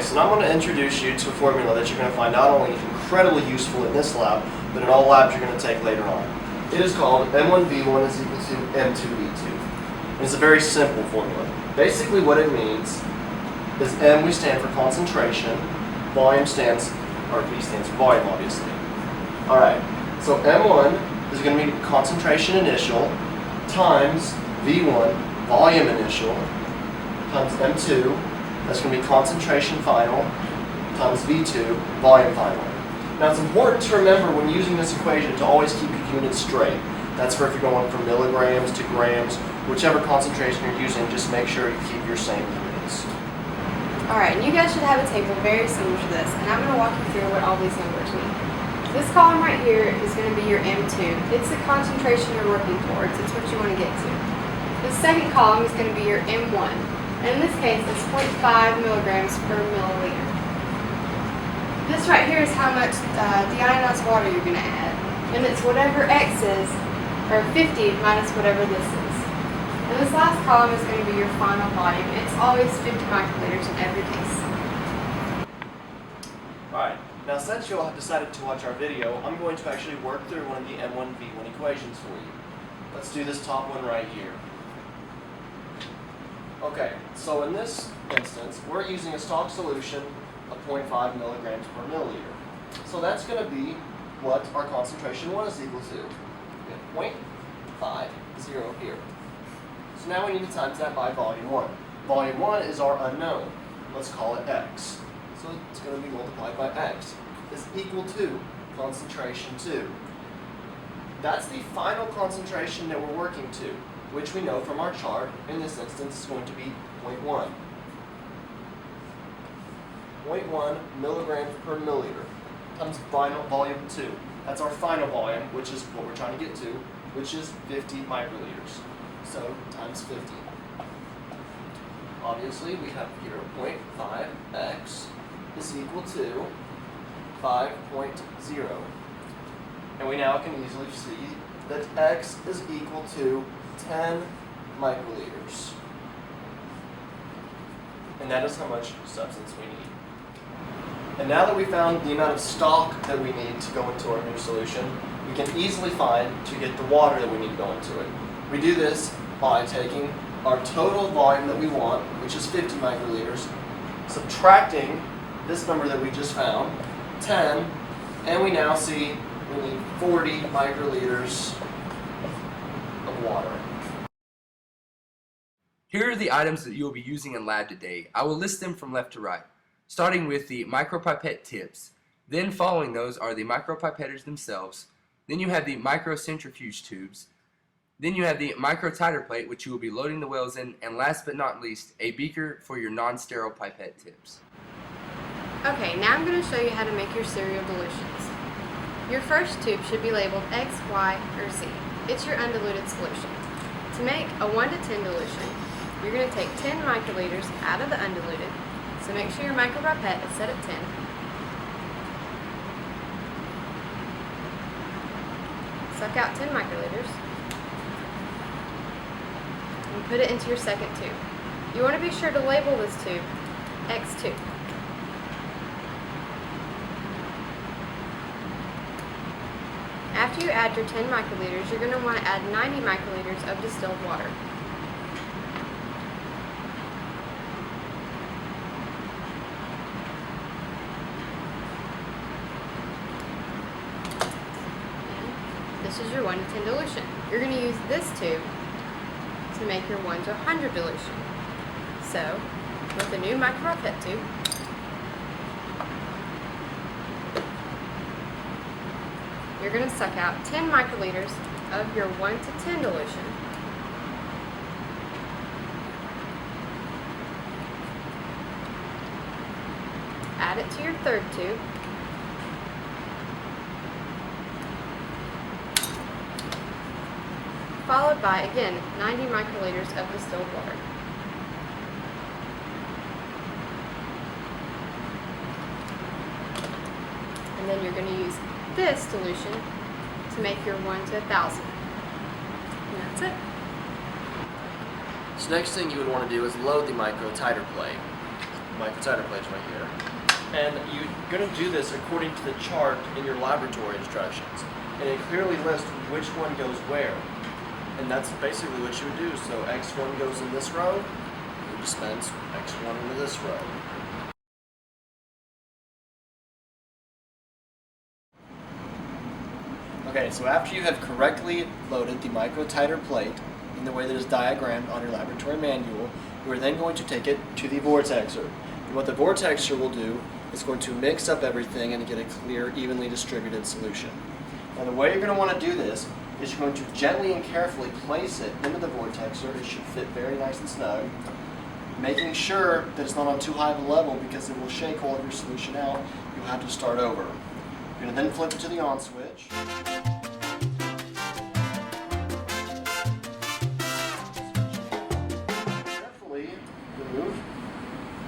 so now I'm going to introduce you to a formula that you're going to find not only incredibly useful in this lab, but in all labs you're going to take later on. It is called M1V1 is equal to M2V2. And it's a very simple formula. Basically what it means is M, we stand for concentration, volume stands, or V stands for volume obviously. Alright, so M1 is going to be concentration initial times V1, volume initial, times M2, that's going to be concentration final, times V2, volume final. Now it's important to remember when using this equation to always keep your units straight. That's for if you're going from milligrams to grams, whichever concentration you're using, just make sure you keep your same units. Alright, and you guys should have a table very similar to this, and I'm going to walk you through what all these numbers mean. This column right here is going to be your M2. It's the concentration you're working towards. It's what you want to get to. The second column is going to be your M1. And in this case, it's 0.5 milligrams per milliliter. This right here is how much deionized water you're going to add. And it's whatever X is, or 50 minus whatever this is. And this last column is going to be your final volume. It's always 50 microliters in every case. Alright, now since you all have decided to watch our video, I'm going to actually work through one of the M1V1 equations for you. Let's do this top one right here. Okay, so in this instance, we're using a stock solution of 0.5 milligrams per milliliter. So that's going to be what our concentration 1 is equal to. We have 0.50 here. So now we need to times that by volume 1. Volume 1 is our unknown. Let's call it X. So it's going to be multiplied by X. Is equal to concentration 2. That's the final concentration that we're working to, which we know from our chart. In this instance is going to be 0.1. 0.1 milligrams per milliliter times final volume 2. That's our final volume, which is what we're trying to get to, which is 50 microliters. So times 50. Obviously, we have here 0.5x is equal to 5.0. And we now can easily see that x is equal to 10 microliters. And that is how much substance we need. And now that we found the amount of stock that we need to go into our new solution, we can easily find to get the water that we need to go into it. We do this by taking our total volume that we want, which is 50 microliters, subtracting this number that we just found, 10, and we now see we need 40 microliters of water. Here are the items that you will be using in lab today. I will list them from left to right, starting with the micropipette tips. Then following those are the micropipetters themselves. Then you have the microcentrifuge tubes. Then you have the microtiter plate, which you will be loading the wells in, and last but not least, a beaker for your non-sterile pipette tips. Okay, now I'm going to show you how to make your cereal dilutions. Your first tube should be labeled X, Y, or Z. It's your undiluted solution. To make a 1 to 10 dilution, you're going to take 10 microliters out of the undiluted, so make sure your micropipette is set at 10. Suck out 10 microliters and put it into your second tube. You want to be sure to label this tube X2. After you add your 10 microliters, you're going to want to add 90 microliters of distilled water. This is your 1 to 10 dilution. You're going to use this tube to make your 1 to 100 dilution. So, with the new micropipette tube, you're going to suck out 10 microliters of your 1 to 10 dilution. Add it to your third tube. Followed by, again, 90 microliters of distilled water. And then you're going to use this dilution to make your 1 to 1,000. And that's it. So next thing you would want to do is load the microtiter plate. microtiter plates right here. And you're going to do this according to the chart in your laboratory instructions. And it clearly lists which one goes where. And that's basically what you would do. So X1 goes in this row, you dispense X1 into this row. Okay, so after you have correctly loaded the microtiter plate in the way that is diagrammed on your laboratory manual, you are then going to take it to the vortexer. And what the vortexer will do is going to mix up everything and get a clear, evenly distributed solution. Now the way you're going to want to do this is you're going to gently and carefully place it into the vortexer. It should fit very nice and snug, making sure that it's not on too high of a level because it will shake all of your solution out. You'll have to start over. You're going to then flip it to the on switch. Carefully remove.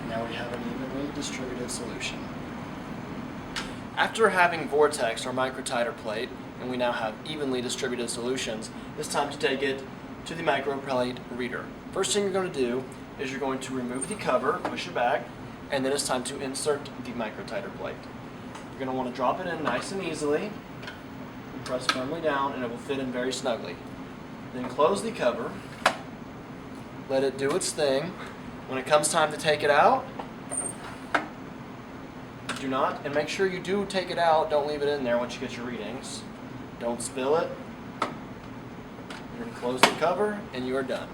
Now we have an evenly distributed solution. After having vortex or microtiter plate, and we now have evenly distributed solutions, it's time to take it to the microplate reader. First thing you're going to do is you're going to remove the cover, push it back, and then it's time to insert the microtiter plate. You're going to want to drop it in nice and easily, and press firmly down, and it will fit in very snugly. Then close the cover, let it do its thing. When it comes time to take it out, do not, and make sure you do take it out, don't leave it in there once you get your readings. Don't spill it. You're going to close the cover, and you are done.